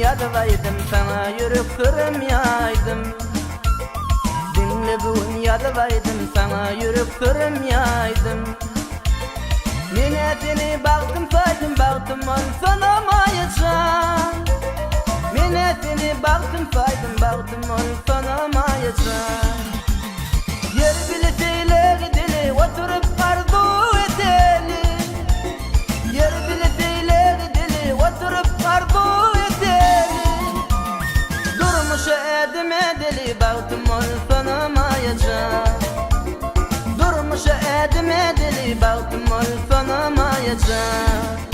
yadvaydım, sana yüreklerim yaydım. Dinle bugün yadvaydım, sana yüreklerim yaydım. Minetini baktım saydım, baktım ol sanamayacağım. Minetini baktım saydım, baktım ol sanamayacağım. Yer biletiyle gidili, oturup arzu edeli. Yer biletiyle gidili, oturup arzu edeli. Durmuş edim edeli, baktım ol sanamayacağım. Durmuş edim edeli, baktım ol sanamayacağım.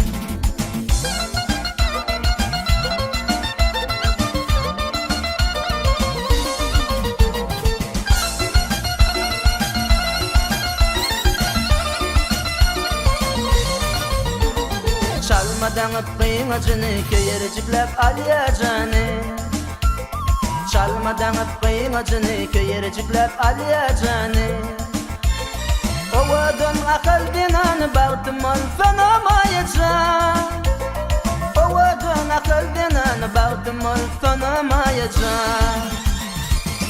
Çalmadan öpmeyin acını, köyerciklep aliyacağını. Çalmadan öpmeyin acını, köyerciklep aliyacağını. Ovadan akıl dinanı, baktım ol sanamayacağım. Ovadan akıl dinanı, baktım ol sanamayacağım.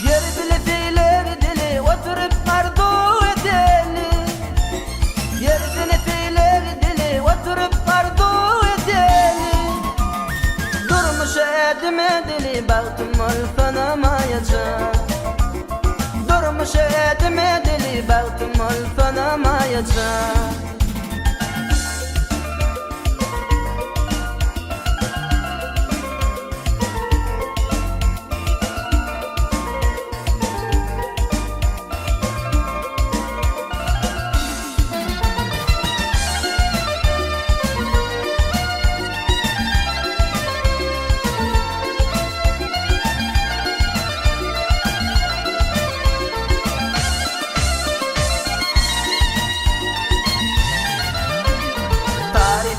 Yer biletiyle gidili, oturup arzu edeli. Yer biletiyle gidili, oturup arzu edeli. Durmuş edim edeli, baktım ol sanamayacağım. Durmuş edim edeli, baktım ol sanamayacağım.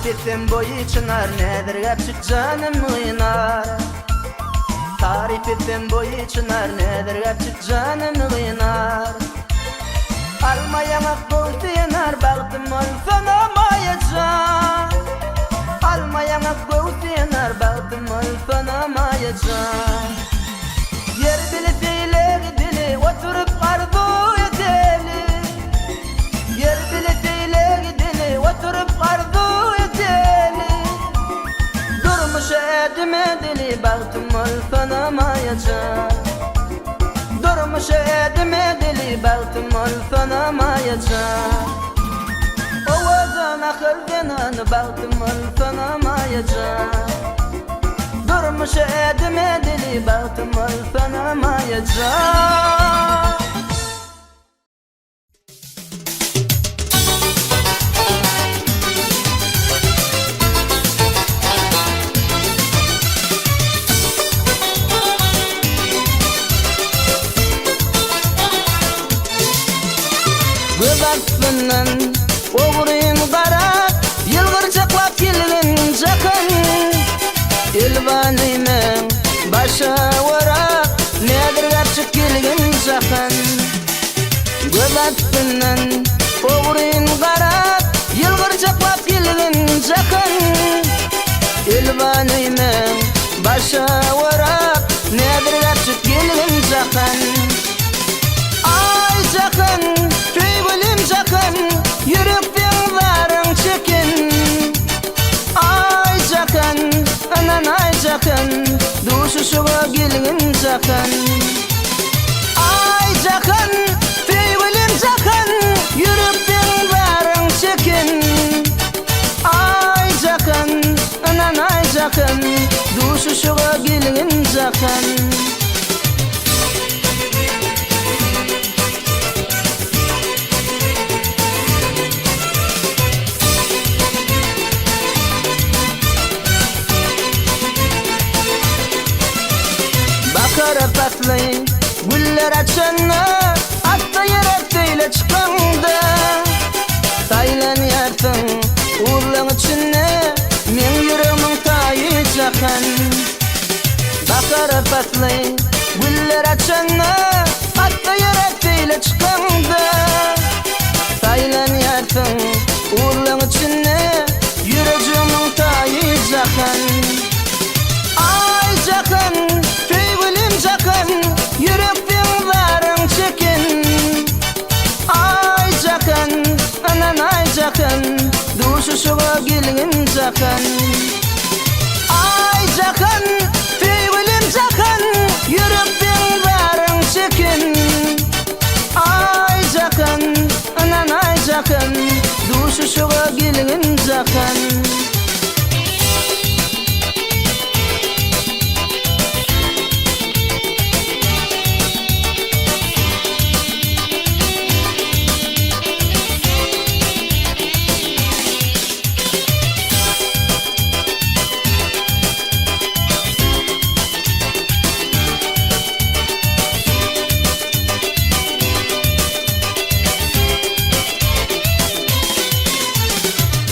Ettim boyu çınar, nedir gerçek canım uynar. Tarif ettim boyu çınar, nedir gerçek canım uynar. Almayana koydu yanar, baktım ol sanamayacağım. Almayana koydu yanar, baktım ol sanamayacağım. Yer biletiyle gidili, oturup arzu edeli. Yer biletiyle gidili, oturup arzu edeli. Durmuş edim edeli, baktım ol sanamayacağım. Durmuş edim edeli, baktım ol sanamayacağım. Ovadan akıl dinanı, baktım ol sanamayacağım. Durmuş edim edeli, baktım ol sanamayacağım. Göbeklinden oğruyum qarab, yılgırcaqlap kelgen jakın. Elvanıymen başa varaq, nedir gerçek kelgen jakın. Göbeklinden oğruyum qarab, yılgırcaqlap kelgen jakın. Elvanıymen başa varaq, nedir gerçek kelgen jakın. Ay jakın, jakın, yürekten varın çekin. Ay jakın, anan ay jakın, duşuşuğa gelin jakın. Ay jakın, teyvelim jakın, yürekten varın çekin. Ay jakın, anan ay jakın, duşuşuğa gelin jakın. Patlayın, güller açanna, atta yere çıkanda. Taylan yatın, uğurlan içine, men yüreğimin tayı jakın. Bakara patlayın, güller açanna, atta yere çıkanda. Taylan yatın, uğurlan içine, yüreğimin tayı jakın. Ay jakyn duşuşuga gelin jakyn ay jakyn feýwilim jakyn yürekden barın çekin ay jakyn anan ay jakyn duşuşuga gelin jakyn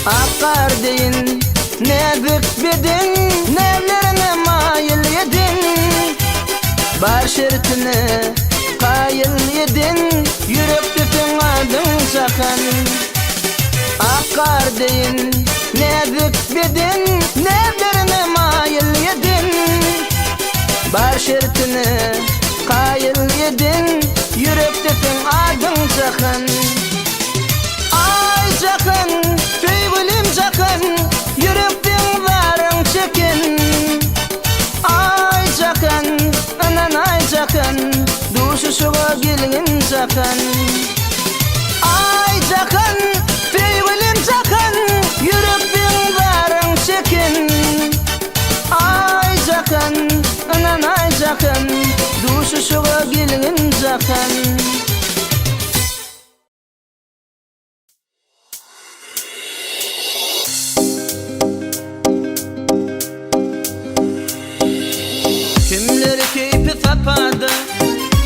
akar deyin ne bükbedin nevlerine mayıl yedin bar şertine kayıl yedin yürek tütün adın jakyn akar deyin ne bükbedin nevlerine mayıl yedin bar şertine kayıl yedin yürek tütün adın jakyn ay jakyn jakyn yürekden barın çekin ay jakyn anan ay jakyn duşuşuga gelin jakyn ay jakyn feýwilim jakyn yürekden barın çekin ay jakyn anan ay jakyn duşuşuga gelin jakyn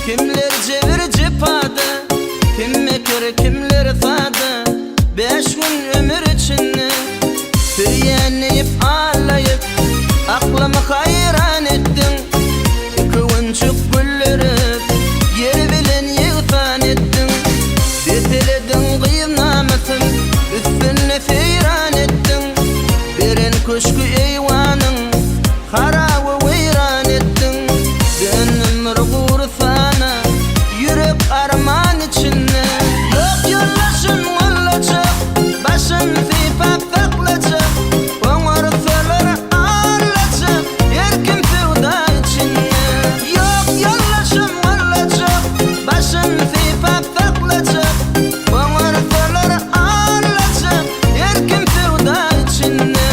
kimler cevir cipadı kim mekir kimler fadı 5 gün ömür içinde tüyenip ağlayıp aklımı hayran ettin 2 günçük güldürüp yer bilen yığfan ettin deteledin kıynamasın üstüne feyran ettin birin kuşku eyvanın haravı veyran ettin gönlüm rğur sana yürek arman içinde yok yollaşın olacak başın fipap takılacak onlar feler ağırlacak erkim fevda içinde yok yollaşın olacak başın fipap takılacak onlar feler ağırlacak erkim fevda içinde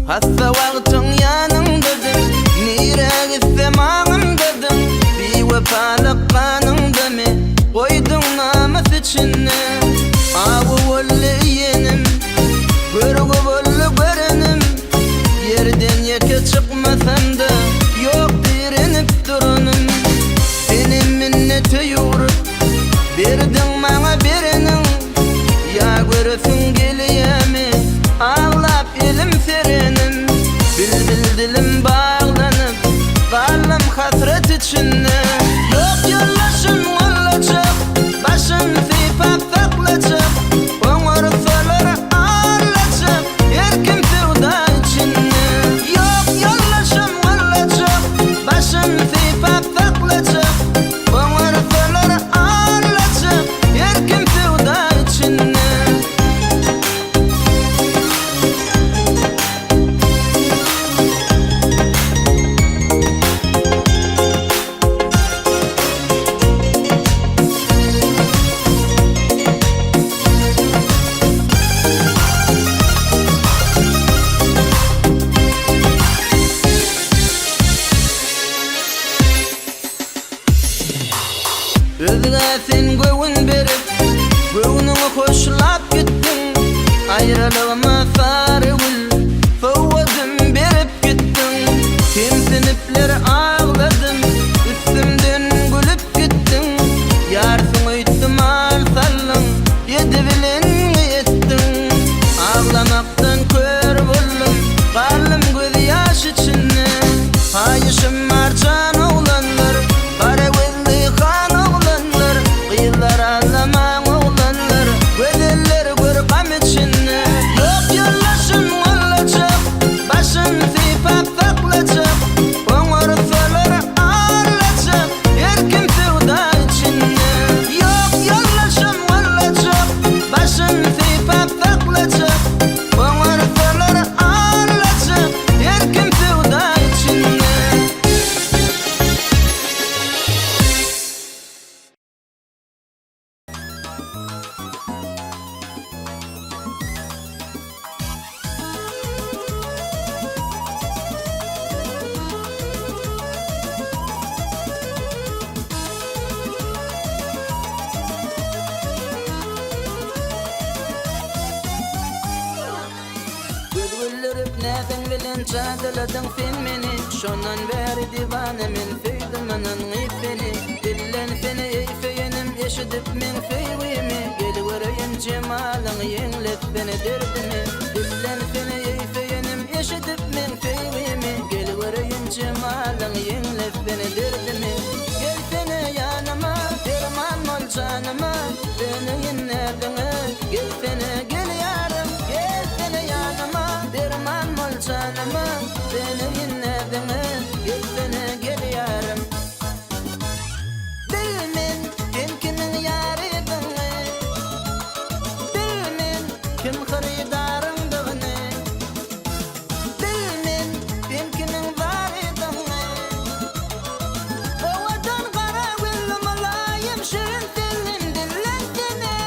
hatta wagtın yanındadır nire gitsem ağındadır bir vefalık kanında mı koydun namus içine avu ollu yenim görgü bollu görenim yerden yeke çıkmasam da yok direnip durunum senin minneti yorup verdin bana birinin ya görsün geliyemi ağlap elim serenim bilbil dilim bağlanıp kalım hasret içinde yok yollaşın olacak başın fipap takılacak onlar feler ağırlacak erkim fevda içinde yok yollaşın olacak başın fipap takılacak onlar feler ağırlacak erkim fevda içinde özüne sen göğün berip göğünüňe hoşlap gittin ayrılığıma sarıwıl fowwadym berip gittin kimsinipler ağladım üstümden gülüp gittin yarsın ihtimal sallın yedi bilen ettin ağlamaktan kör boldum kalım göz yaş cadaladan filmini şondan beri divane min feydmanın ifeni dillen feni eyfeyenim eşidip min feywimi gel göreyim cemalın yenglep beni derdimi dillen feni eyfeyenim eşidip min feywimi gel göreyim cemalın yenglep beni derdimi gel feni yanıma derman ol canıma beni yenledin gel feni gel yarım gel feni yanıma derman ol canıma beni yenledin gel feni gel yarım bilmin kim kimin yarıydın bilmin kim haridarındığını bilmin kim kimin varıydın ovadan kara gülüm olayım şirin dilim dillentine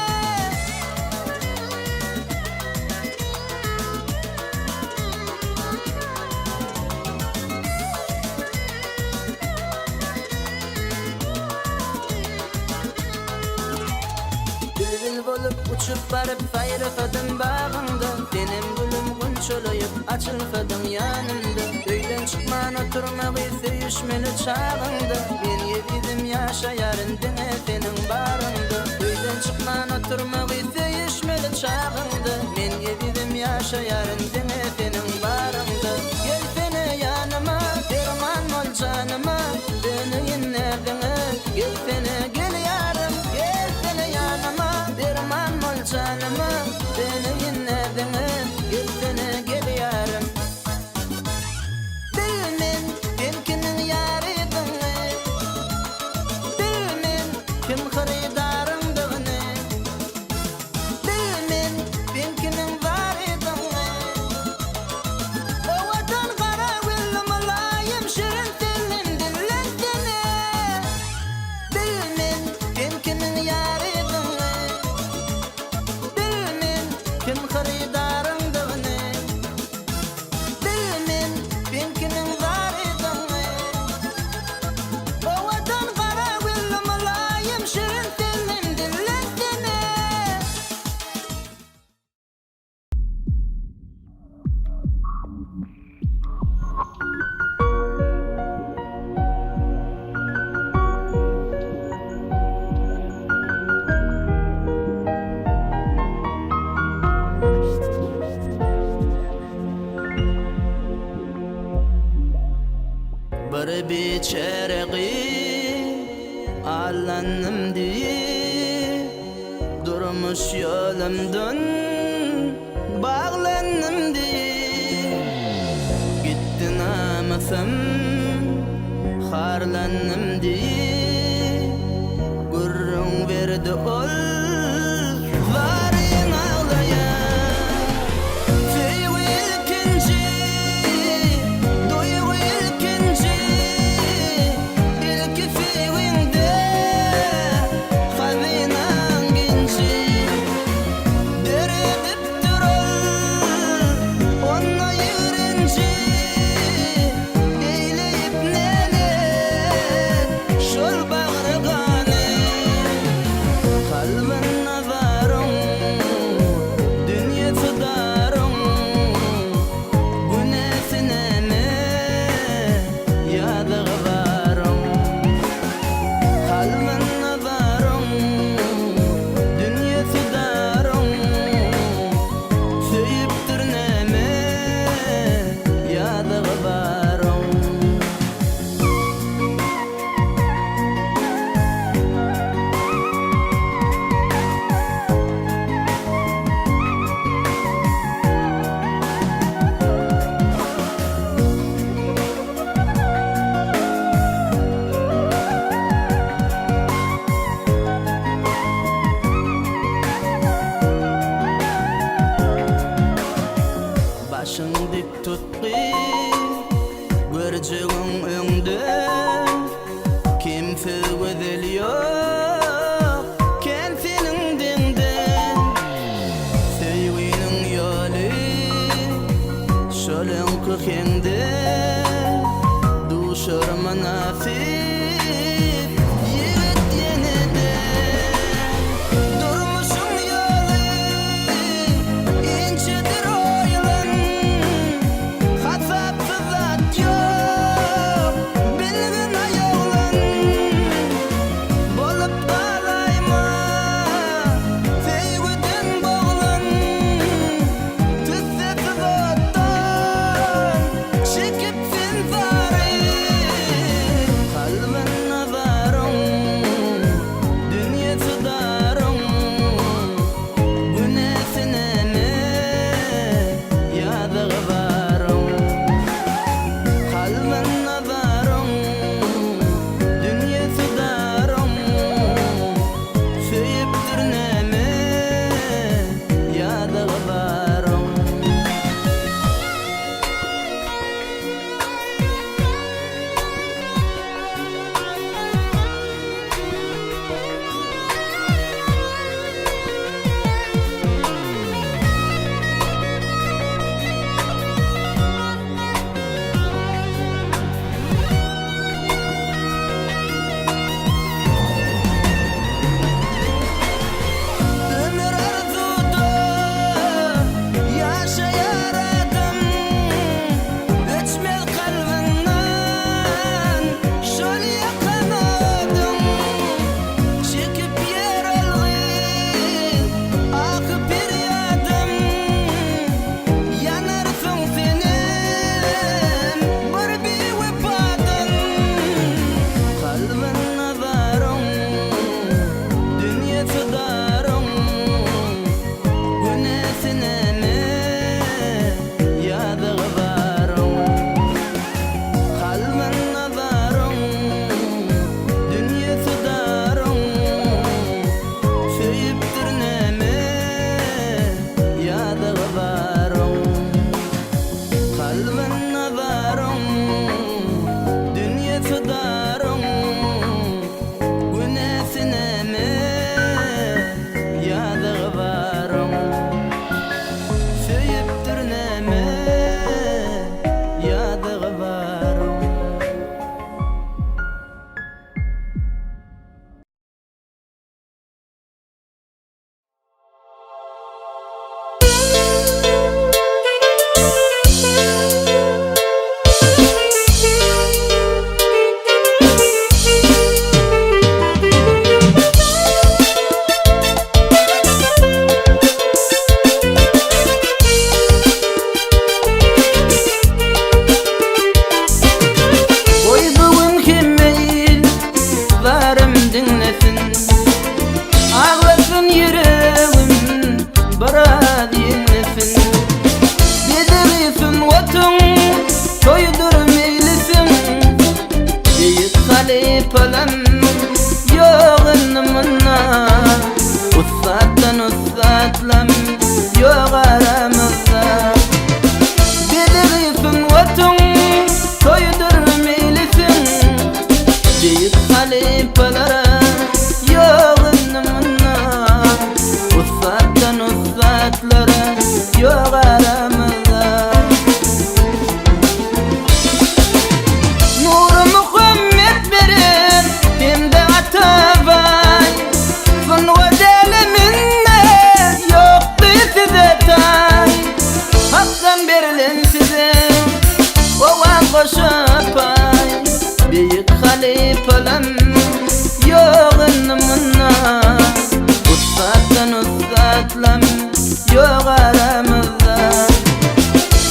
Bülbül bolup uçup barıp sayrafadım bağımda benim gülüm gunçolayıp açılfadım yanımda Öyden çıkman oturma bir sevişmeli çağında Ben yedim yaşayarın dine senin barında Öyden çıkman oturma bir sevişmeli çağında Ben yedim yaşayarın dine senin barında Gel sene yanıma derman ol canıma Beni yenledin gel sene gel yarım Gel sene yanıma derman ol canıma Beni yenledin gel sene gel yarım Bilmin kim kimin yarıydın Bilmin kim haridarındığını Bilmin kim kimin varıydın ovadan kara gülüm olayım şirin dilim dillentine Bilmin kim kimin yarıydın Bilmin kim haridarındığını Bilmin kim kimin varıydın ovadan kara gülüm olayım şirin dilim dillentine Bir biçereği allanım diye durmuş yolumdan bağlandım diye gittin amasam harlandım diye gurrun verdi ol varın ağlayan Başın dik tutqi göreceğin öňde kimse güzel yok ken senin diňde sevginin ýoly şoleňki hende duşarma nasip yigit yenide durmuşum ýoly inçedir oýlan hasap kalbin nazarım, dünyası darım, söyüptür neme, yadı varım. Ömür arzuda yaşayaradım, öçmez kalbimden şol yakanadım. Çekip yer algın, akıp bir yadım, yanarsın senin bir vefadan. Kalbin nazarım, dünyası darım, günesine mi yadı varım. Kalbin nazarım, dünyası darım, söyüptür neme, yadı varım. Kalbin nazarım, dünyası darım, günesine mi yadı varım. Söyüptür neme, yadı varım. Koyduğun kimeyin varım dinlesin, ağlasın yüreğim bara dinlesin. Bedelisin otun koydur meylisin, deyip halipalam yok ınımına. Ussattan ussatlam yok aramızda. Bedelisin otun koydur meylisin, deyip halipalara yok ınımına. Ussattan ussatlara yok aramızda. Nuru Muhammed verin hem de atavay, son vadeliminle yoktu size tay. Haktan verilen size ovan koşup ay, büyük halifalam yok ınımına. Ussattan ussatlam yok aramızda.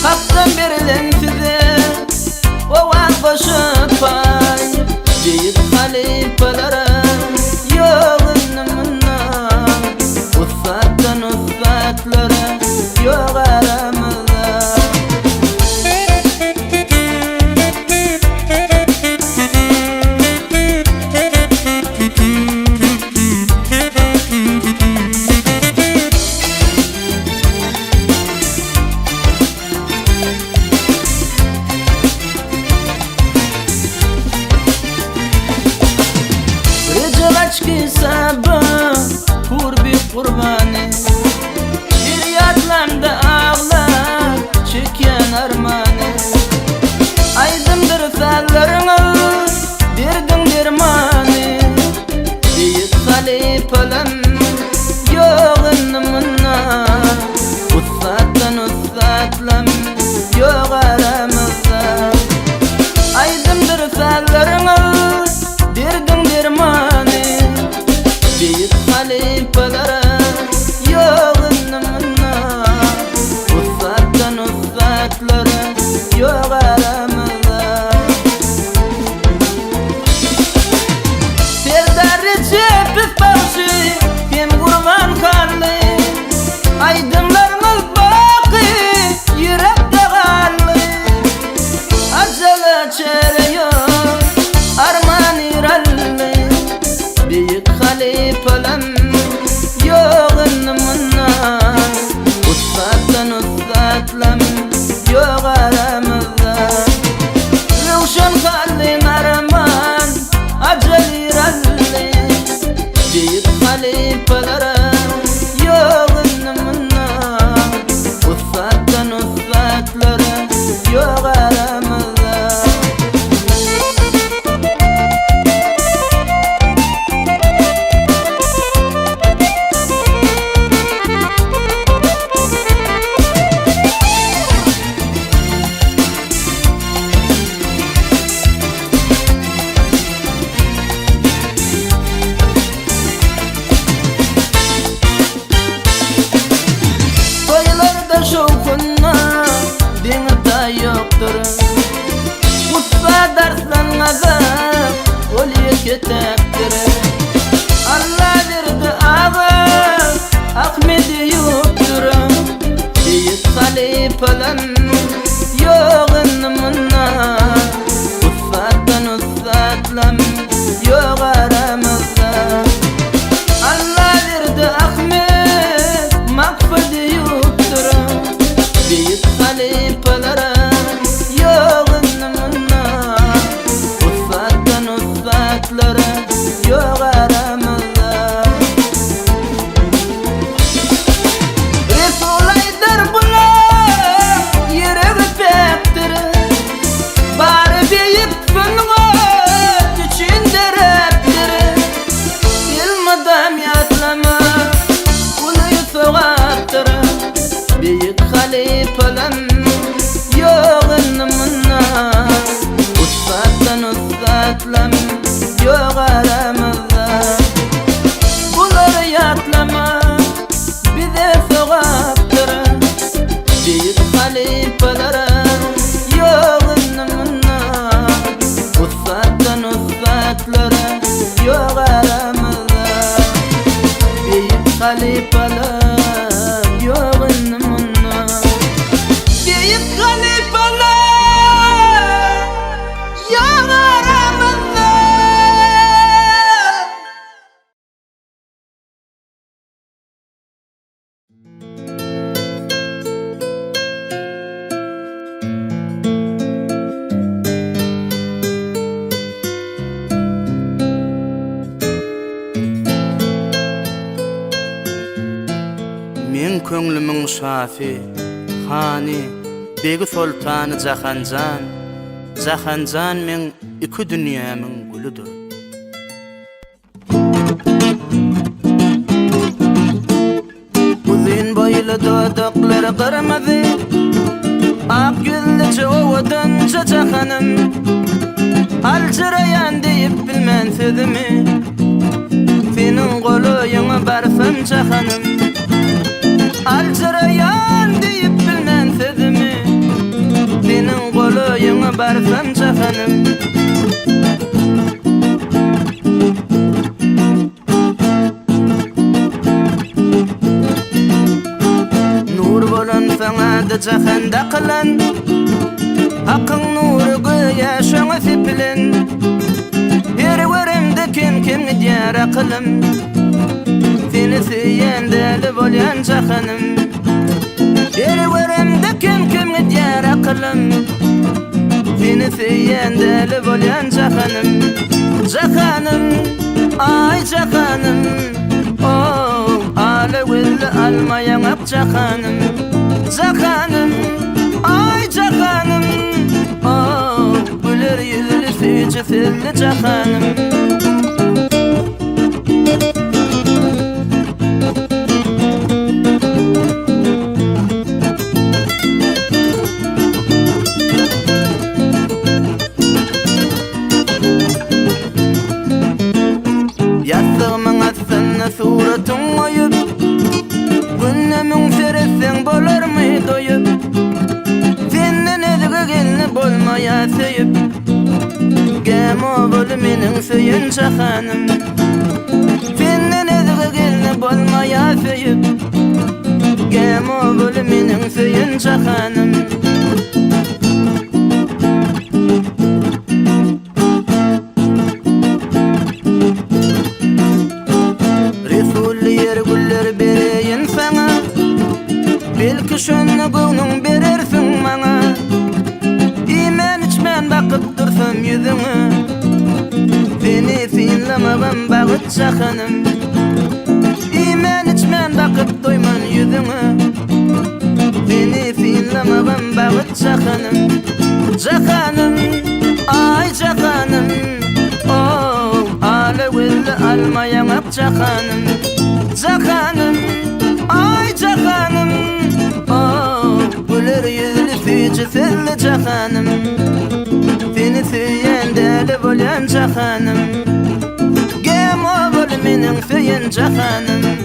Haktan verilen size ovan koşup ay, büyük halifalara yok ınımına. Ussattan ussatlara yok aramızda. Recep açki sabı kurbi kurbanı, bir yatlamda ağlar çeken armanı. Aydındır sallarınız verdin dermanı, deyip halifalam yok ınımına. Ussattan ussatlam yok aramızda. Aydındır sallarınız verdin dermanı, deyip halifalara çereyor arman iralli büyük halifelem yoğun munna ustaddan ustadlam yok aramızda Ruşan kaldın arman acel iralli büyük halifelere yoğun munna ustaddan ustadlara yok aramızda şovkunna dinata yoktur Mutfa derslanmadı ol yeketektir Allah verdi ağa Ahmedi yoktur Büyük halifelem yoğun munna Ustaddan ustadlam yok aramızda Allah verdi Ahmet makfedi yoktur büyük halifelere yoğun munna Ustaddan ustadlara yok aramızda Resul Aydar bular yere öpektir Bari büyük fıngot içinde reptir İlmadam yatlama uluyu soğaktır büyük halifelem yoğun munna Ustaddan ustadlam yok aramızda Bunları yatlama bize soğaktır büyük halifelere yoğun munna Ustaddan ustadlara yok aramızda büyük halifeler yoğun munna büyük halifeler yok aramızda Men köngülümün şafi hani begi sultanı Jahanjan Jahanjan men iki dünyamın gülüdür Uzun boylu dodokları kırmızı ak güllü çoğudunca Jahanım Alcırayan deyip bilmen sözümü Senin koluyunu barfım Jahanım Alcırayan deyip bilmen sözümü Senin koluyunu barfım Jahanım Nur bolan sana da Jahanda kılan Hakkın nuru göğe şoňa sipilin Her göremde kim diyar akılım Seni süýen deli bolyan Jahanım Her göremde kim diyar akılım Seni süýen deli bolyan Jahanım Jahanım ay Jahanım Oh ale güllü almayan ak Jahanım Jahanım ay Jahanım Oh güler yüzlü süýçe filli Jahanım Yattığımın aslında suratın oyup Günnemin feresen bolar mı doyup Senden ezge gelini bolmaya söyüp Gem o bol menin söyün Jahanım Senden ezge gelini bolmaya söyüp Gem o bol menin söyün Jahanım içmen bakıp dursam yüzüne, beni sinlemeden bağıtça hanım. İmen içmen bakıp doyman yüzüne, beni sinlemeden bağıtça hanım. Cahanım, ay cahanım, oh, ale villi almayamak cahanım. Cahanım, ay cahanım, oh, güler yüzlü fücü filli cahanım. Seni süyen deli bolan cahanım. Gem oğul menin süyen cahanım.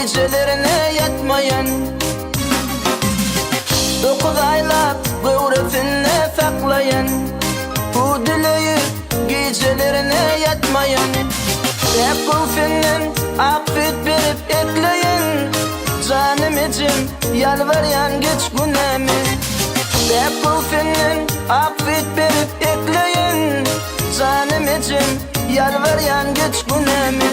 gecelerine yatmayan, 9 aylap böğresine saklayan, bu dileği gecelerine yatmayan, hep kul senden affet verip ekleyen. Canimicim yalvaryan geç günemi Bekufinin affet berip ekleyin Canimicim yalvaryan geç günemi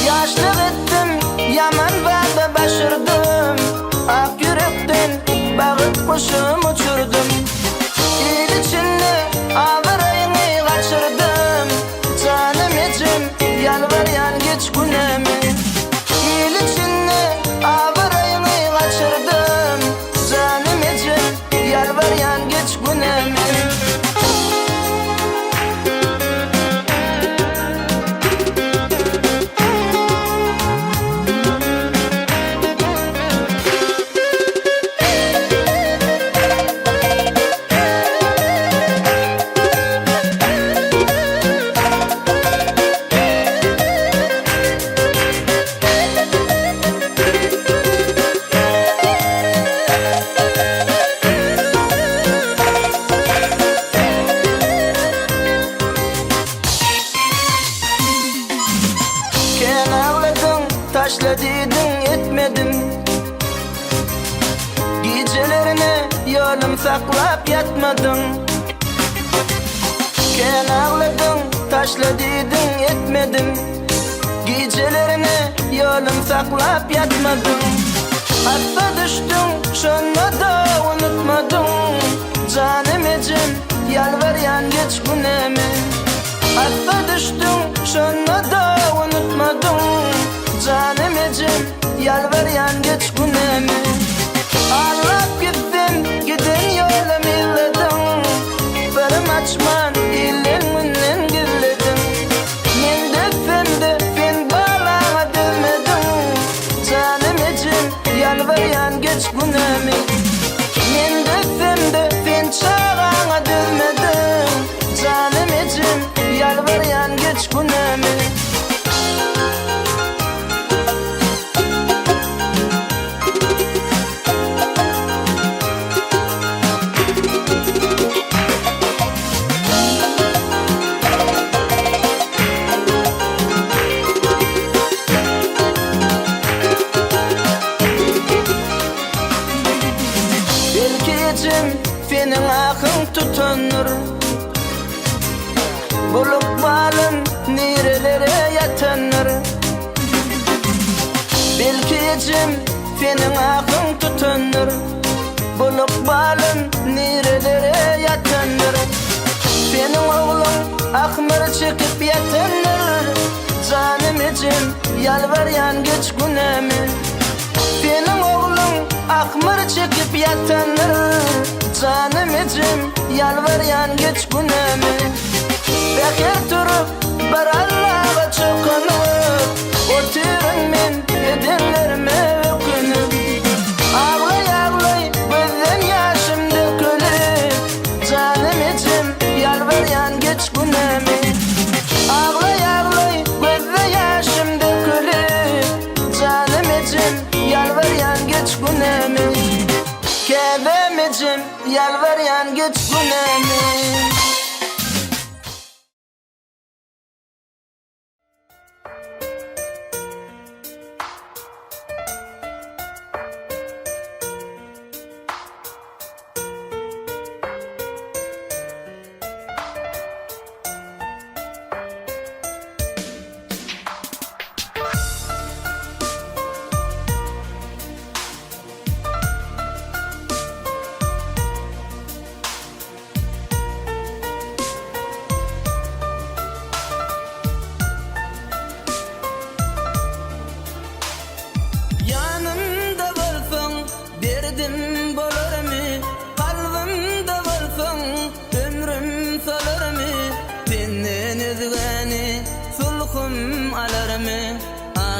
Yaşlık ettim yaman vada başırdım Ak yürekten bağıt kuşum uçurdum İl içinde ağırayını kaçırdım Canimicim yalvaryan geç günemi İl içinde ağırayını kaçırdım Canimicim yalvaryan geç günemi Taşladıydın etmedim Gecelerine yolum saklap yatmadım Ken ağladın taşladıydın etmedim Gecelerine yolum saklap yatmadım Hatta düştün şunu da unutmadım Canimicim yalvaryan geç günemi Hatta düştün şunu da unutmadım Canimicim yalvaryan geç günemi Ağlap gittin gidin yolum illedim Benim açman ilin münnen gilledim Men defemde fen bağlama dövmedim Canimicim yalvaryan geç günemi Men defemde fen çağına dövmedim Canimicim yalvaryan geç günemi Fenin akın tutunur Bulup balın nerelere yatanır Belki ecim fenin akın tutunur Bulup balın nerelere yatanır Fenin oğlun akmır çekip yatanır Canimicim yalvaryan geç günemi Fenin oğlun akmır çekip yatanır Canimicim yalvaryan geç günemi Bekir durup bar Allah'a çokunup Oturun men edenlerime ökünüp Ağlay ağlay gözden yaşım dökülüp Canimicim yalvaryan geç günemi Ağlay ağlay gözden yaşım dökülüp Canimicim yalvaryan geç günemi Kedemicim yalvaryan geç günemi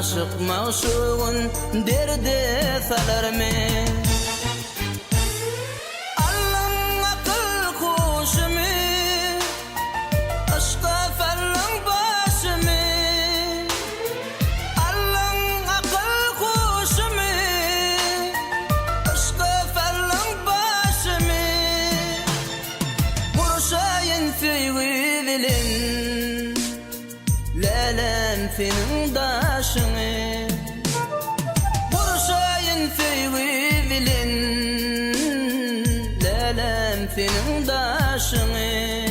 Aşık mavşuğun derde salar mı? Allah'ın akıl kuşumu Aşka farlan başımı Allah'ın akıl kuşumu Aşka farlan başımı Vuruşayın feyvi bilin Lelem senin daşını Vuruşayın feyvi senin daşyny.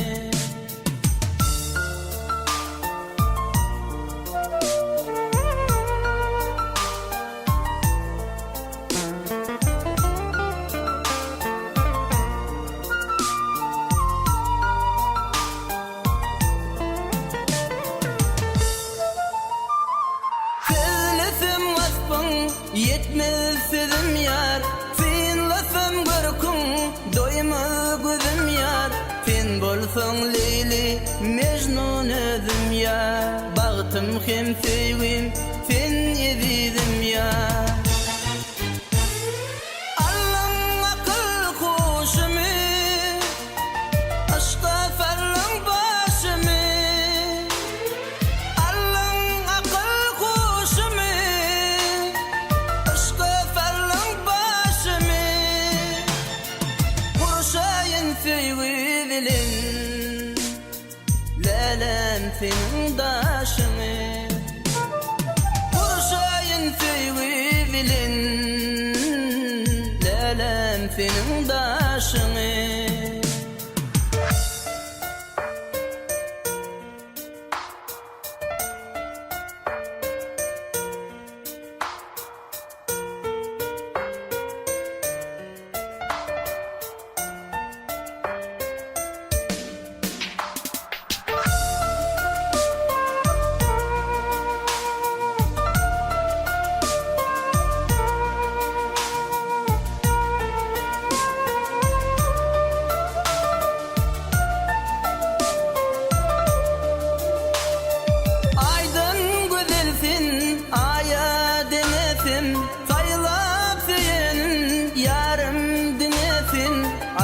Yetmez sözüm yar, sen lasam görkün, doymaz gözüm yar. Sen bolsaň Leyli, Mecnun özüm yar. Bagtym hem sevgim, sen ezizim yar. Allah'ım akıl hoşumy, aşka sarlaň başymy. Allah'ım akıl hoşumy, sevgi dilin, lelem senin daşyny. Kurşayın sevgi dilin, lelem senin daşyny.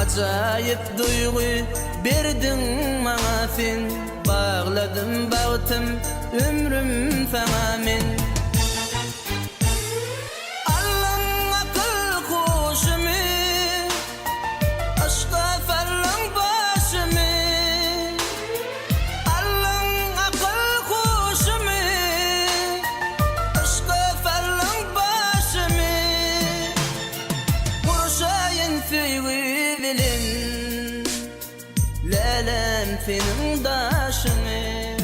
Acayip duygu berdin maňa sen, bagladym bagtym ömrüm sana men. Allah'ım akıl hoşumy, aşka sarlaň başymy. Allah'ım akıl hoşumy, aşka sarlaň başymy. Kurşayın sevgi lelem senin daşyny.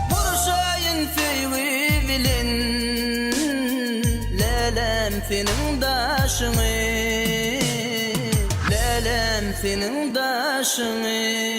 Kurşayın sevgi dilin, lelem senin daşyny. Lelem senin daşyny.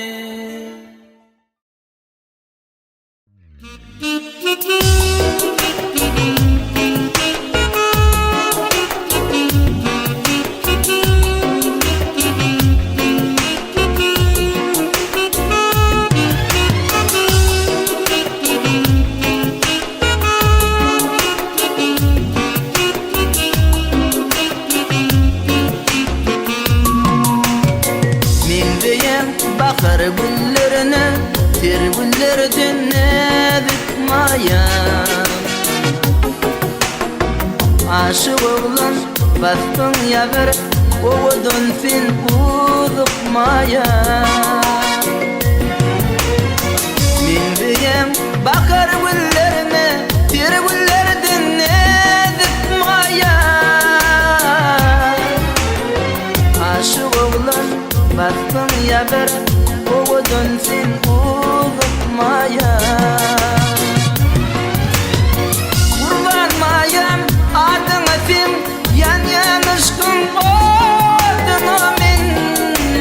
Bakar güllerine, ter güllerden nezik mayan. Aşık oğlan bastın yaver, oğudun sen uzuk mayan. Men diyem bakar güllerine, ter güllerden nezik mayan. Aşık oğlan bastın yaver, oğudun sen uzatmaya. Kurban mayam adına sen, yan yanışkın oldun men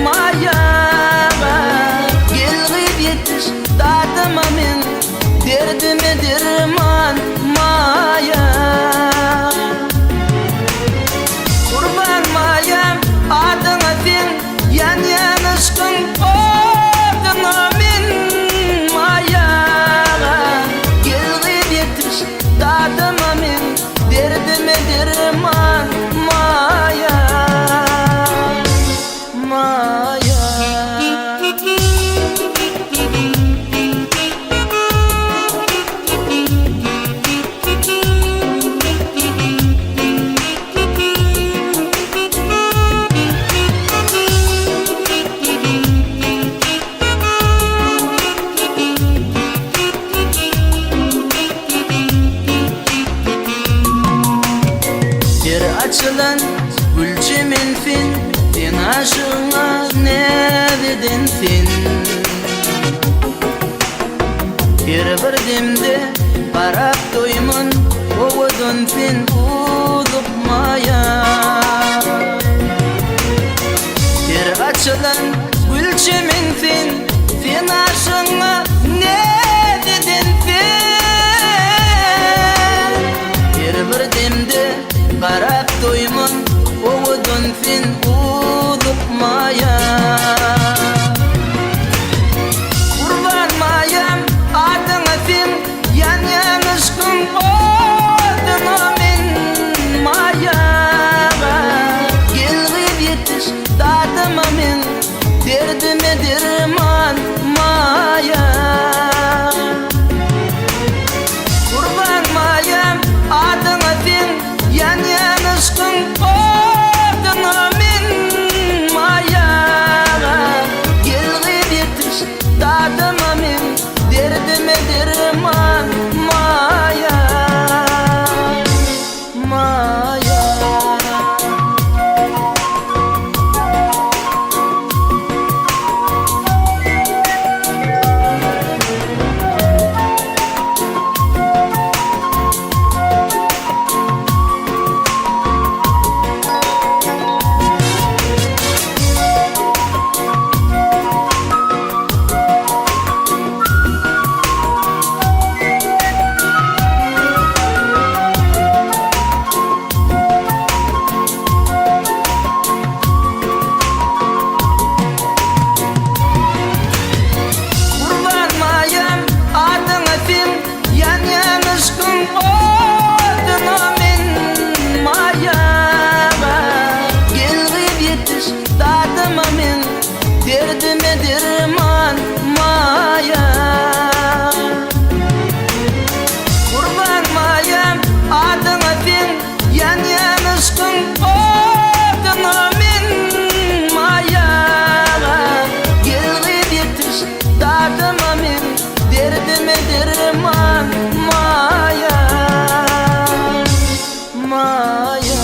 maya. Gelgip yetiş dadıma men, derdime derman maya. Kurban mayam adına sen, yan yanışkın oldun men maya. Gelgip yetiş dadıma men, derdime derman maya. Maya. Açılan gülçemen sen, Sen aşığına ne dedin sen? Her bir demde qarap doymun, oğudun sen uzupmaya. Her açılan gülçemin sen, sen aşığına ne dedin sen? Her bir demde qarap doymun, oğudun sen uzupmaya. Kurban mayam adıma sen, yan yanışkın oldun o men mayaga. Gelgip yetiş dadıma men, derdime derman maya. Kurban mayam adıma sen, yan yanışkın oldun o men mayaga. Gelgip yetiş dadıma men, derdime derman maya. Maya. Kurban mayam adıma sen, yan yanışkın oldun o men mayaga. Gelgip yetiş dadıma men, derdime derman maya. Kurban mayam adıma sen, yan yanışkın oldun o men mayaga. Gelgip yetiş dadıma men, derdime derman maya. Maya.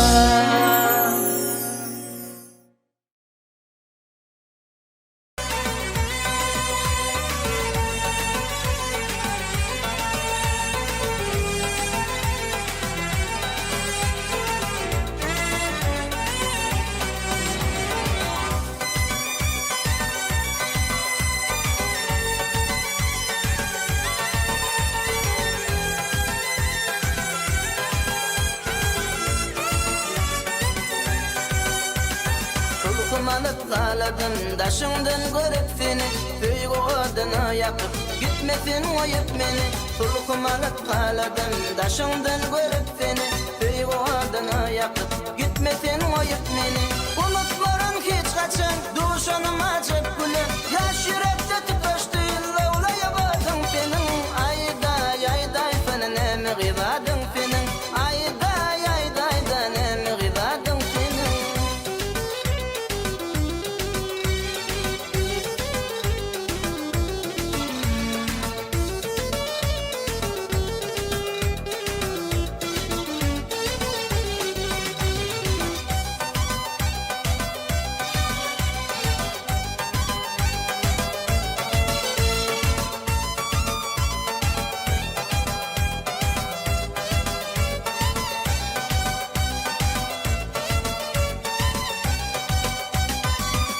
Tulkum alıp kaladım daşımdan görüp seni, Föygo adına yakıp gitmesin oyup meni. Tulkum alıp kaladım daşımdan görüp seni, Föygo adına yakıp gitmesin oyup meni. Umutların hiç kaçan duşanım açıp gülüm, yaş yürekte tıkaştı lavlaya badın senin. Ayday ayday sana nemi gıdadın senin, ayday ayday da nemi gıdadın senin.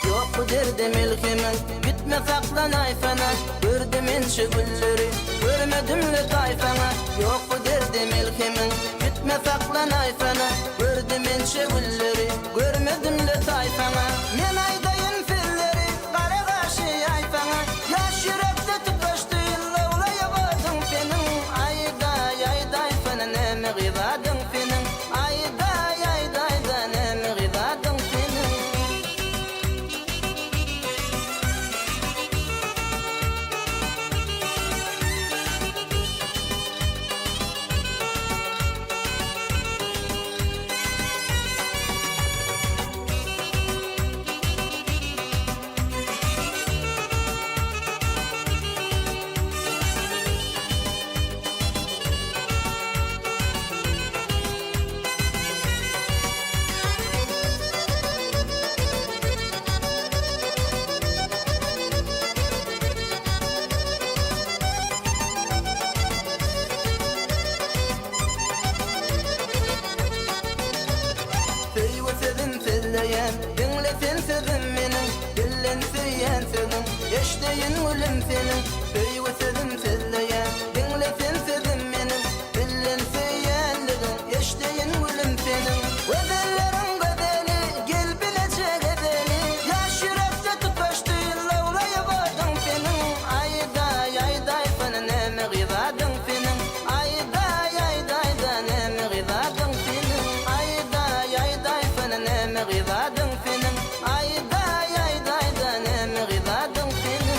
Yok bu derdim ilkimin, gitme saklan ayfana. Gördüm inşi gülleri, görmedim le tayfana. Yok bu derdim ilkimin, gitme saklan ayfana. Gördüm inşi gülleri, görmedim le tayfana. Men aydayın filleri, kara karşı ayfana. Yaş yürekte tıkaştı lavlaya badın senin. Ayday ayday sana nemi gıdadın senin, ayday ayday da nemi gıdadın senin. söyleyen, dinlesin sözüm menin, dillen söyleyen sözüm, eşdeyin gülüm senin, söyü sözüm söyleyen, dinlesin sözüm menin, dillen söyleyen sözüm, eşdeyin gülüm senin. Gözellerin gözeli, gel bilecek edeli, yaş yürekte tutaştı, lavlaya vardın senin. Ayday ayday sana neme gıdadın senin, ayday ayday da neme gıdadın senin, ayday ayday sana neme gıdadın senin, ayday ayday da neme gıdadın senin.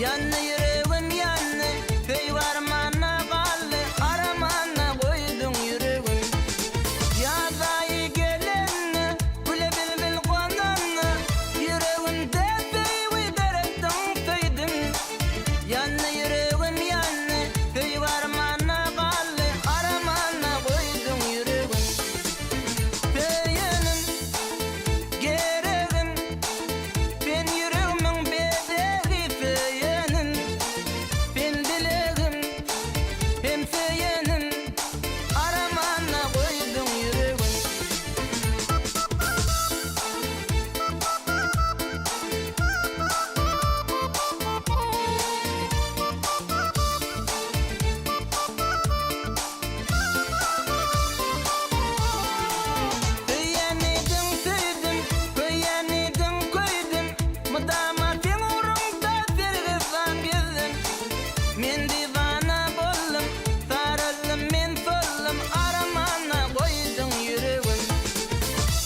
Yanna yüreğim yanna, köy varmana qallı, aramana koydun yüreğim. Yazayı gelenni, güle bilbil konanni, yüreğimde feyvi derekten feydin. Yanna yüreğim yanna, köy varmana qallı, aramana koydun yüreğim. Feyenin gereğin, ben yüreğimin bedeli feyenin. Ben dileğim, hem feyenin, aramana koydun yüreğim. Feyenidin sevdim, feyenidin koydum. Mudama sen uğrunda sergizan gezdim. Men divana boldum, sarıldım men soldum, aramana koydun yüreğim.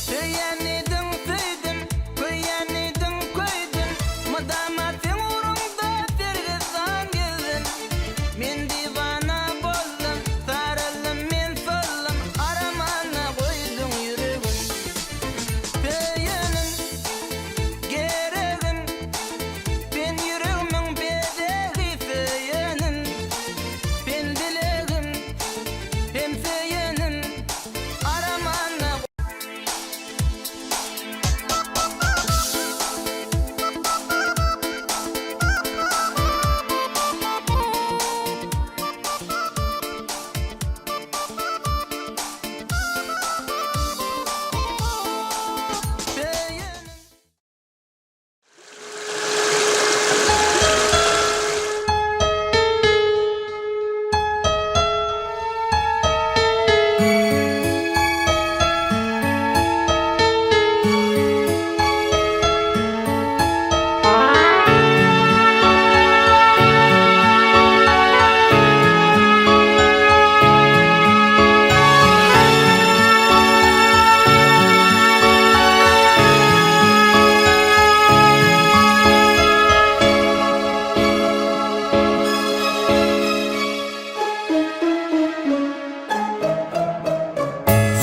Feyenidin sevdim, feyenidin koydum. Mudama sen uğrunda sergizan gezdim. Men divana boldum, sarıldım men soldum, aramana koydun yüreğim. Feyenin gereğin, ben yüreğimin bedeli feyenin. Ben dileğim, hem feyenin, aramana. Feyenin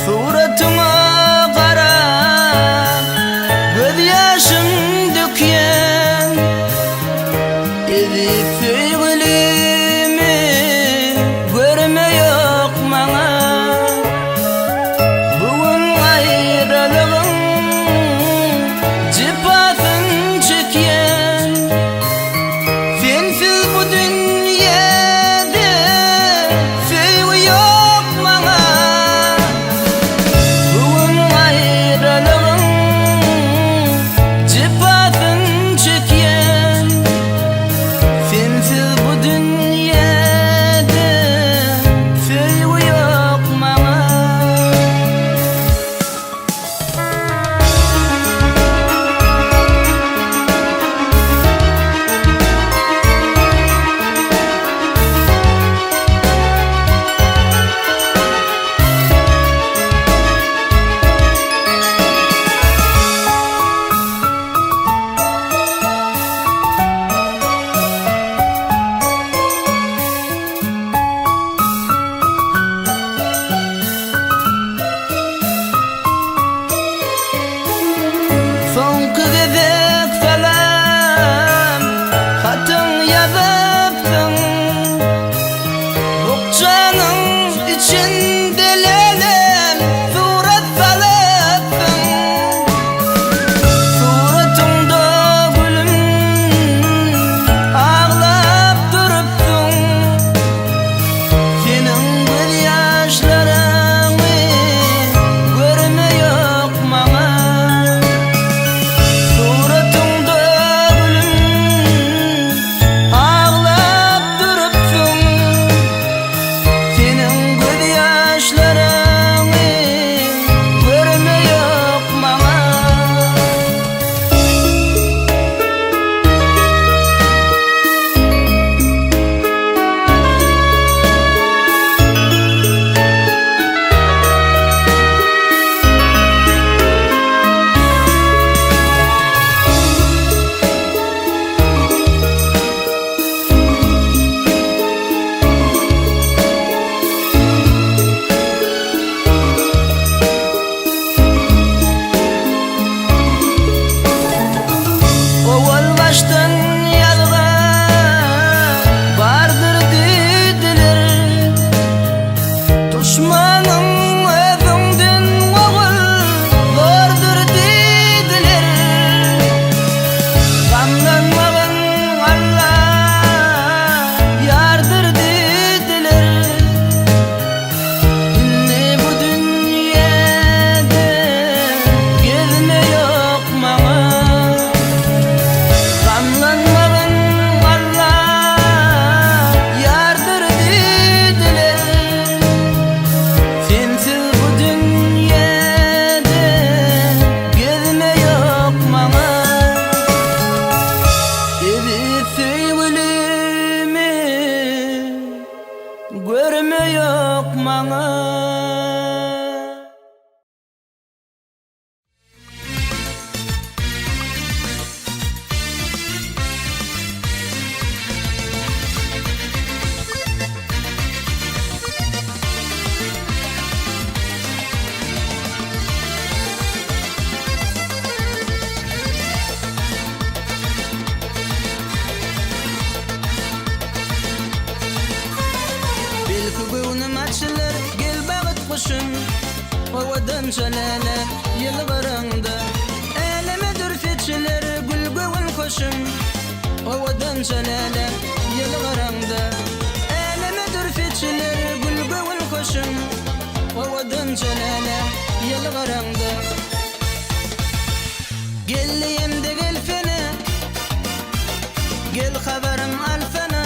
Suratıma qarab, göz yaşım dökyen. Edip söygülimi görme yok mana. Bugün ayrılığın cifasın çekyen. Sensiz bu dünyada sevgi yok mana. Bugün ayrılığın cifasın çekyen. Sensiz bu dünyada sevgi yok mana. Soňky gezek salam, hatyn ýazypsyň. Bukçanyň içinde lelem surat salypsyň. Suratyňda gülüm ağlap durupsyň. Senin göz ýaşlaryny görme yok maňa. Suratyňda gülüm kuşum Ovadan jalala yılgaranda Elime dürfetçiler gül gövül koşum Ovadan jalala yılgaranda Elime dürfetçiler gül gövül koşum Ovadan jalala yılgaranda Gelliyim de gel fene Gel haberim alfana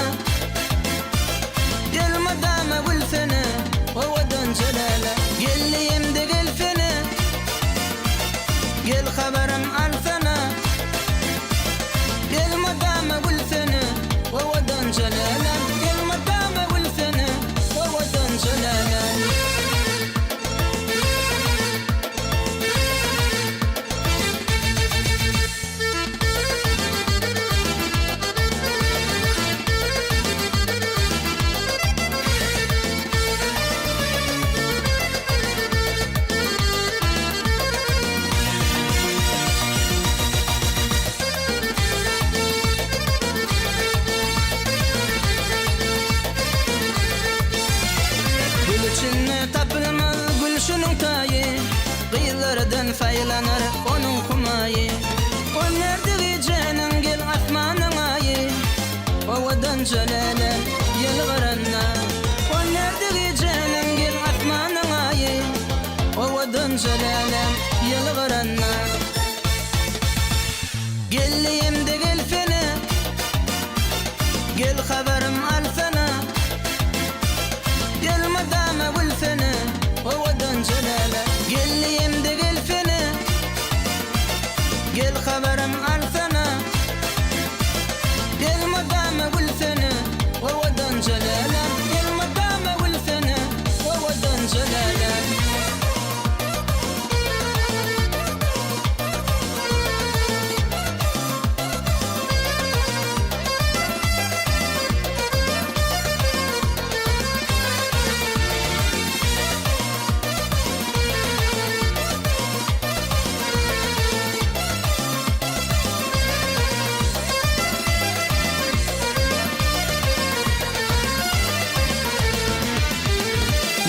Gel madama gül fene Ovadan jalala Gelliyim de gel fene Gel haberim alfana Gel madama gül fene Ovadan jalala Gel madama gül fene Ovadan jalala Gülçinne tapılmaz gülşünün tayı Kıyılardan faylanır onun kumayı O nerede canın gel asmanın ayı Ovadan jalala yılgaranna O nerede canın gel asmanın ayı Ovadan jalala yılgaranna Gelliyim de gel fene Gel haberim alfana Gel madama gül fene Ovadan jalala Gelliyim de gel fene Gel haberim alfana Gel madama gül fene Ovadan jalala Gel madama gül fene Ovadan jalala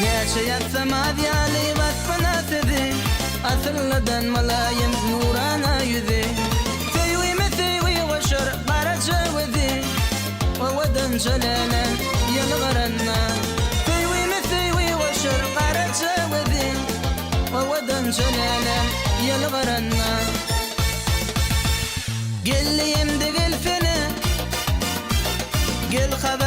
Neçe yatsam adyali vakfına sedi Asırlıdan malayım nurana yüzi Teyvime teyvi vaşar karaca vezi Ovadan jalala yılgaranna Teyvime teyvi vaşar karaca vezi Ovadan jalala yılgaranna Gelliyim de gel fene Gel haber